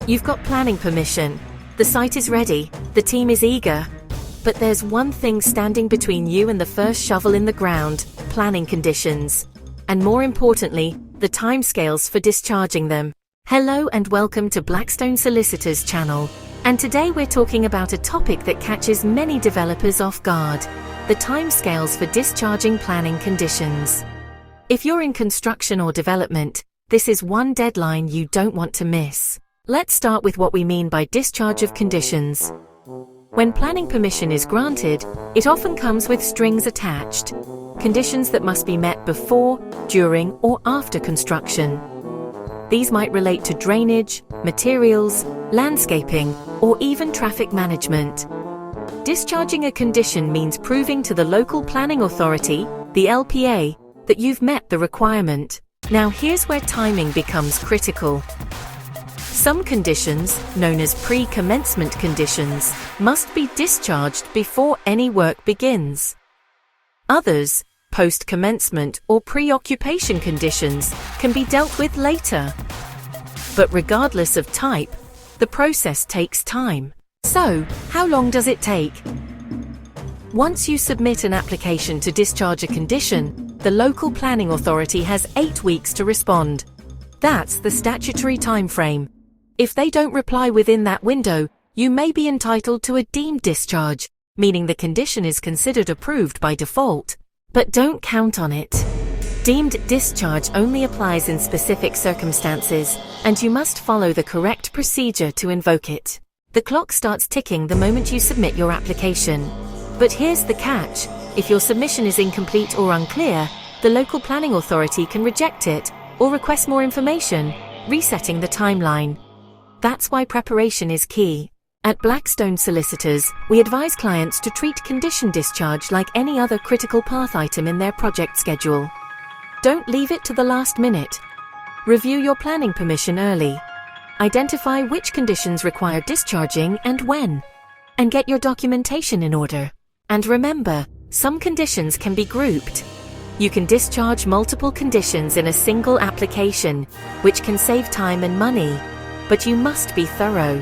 You've got planning permission, the site is ready, the team is eager. But there's one thing standing between you and the first shovel in the ground: planning conditions. And more importantly, the timescales for discharging them. Hello and welcome to Blackstone Solicitors channel. And today we're talking about a topic that catches many developers off guard: the timescales for discharging planning conditions. If you're in construction or development, this is one deadline you don't want to miss. Let's start with what we mean by discharge of conditions. When planning permission is granted, it often comes with strings attached, conditions that must be met before, during, or after construction. These might relate to drainage, materials, landscaping, or even traffic management. Discharging a condition means proving to the local planning authority, the LPA, that you've met the requirement. Now here's where timing becomes critical. Some conditions, known as pre-commencement conditions, must be discharged before any work begins. Others, post-commencement or pre-occupation conditions, can be dealt with later. But regardless of type, the process takes time. So, how long does it take? Once you submit an application to discharge a condition, the local planning authority has 8 weeks to respond. That's the statutory time frame. If they don't reply within that window, you may be entitled to a deemed discharge, meaning the condition is considered approved by default. But don't count on it. Deemed discharge only applies in specific circumstances, and you must follow the correct procedure to invoke it. The clock starts ticking the moment you submit your application. But here's the catch: if your submission is incomplete or unclear, the local planning authority can reject it or request more information, resetting the timeline. That's why preparation is key. At Blackstone Solicitors, we advise clients to treat condition discharge like any other critical path item in their project schedule. Don't leave it to the last minute. Review your planning permission early. Identify which conditions require discharging and when. And get your documentation in order. And remember, some conditions can be grouped. You can discharge multiple conditions in a single application, which can save time and money. But you must be thorough.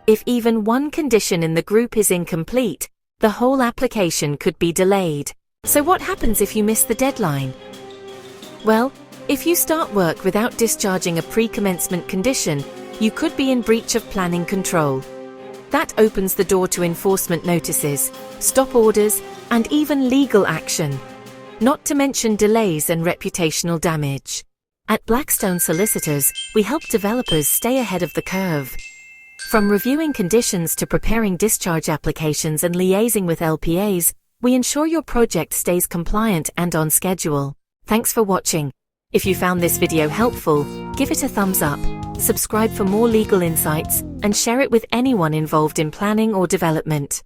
If even one condition in the group is incomplete, the whole application could be delayed. So what happens if you miss the deadline? Well, if you start work without discharging a pre-commencement condition, you could be in breach of planning control. That opens the door to enforcement notices, stop orders, and even legal action. Not to mention delays and reputational damage. At Blackstone Solicitors, we help developers stay ahead of the curve. From reviewing conditions to preparing discharge applications and liaising with LPAs, we ensure your project stays compliant and on schedule. Thanks for watching. If you found this video helpful, give it a thumbs up, subscribe for more legal insights, and share it with anyone involved in planning or development.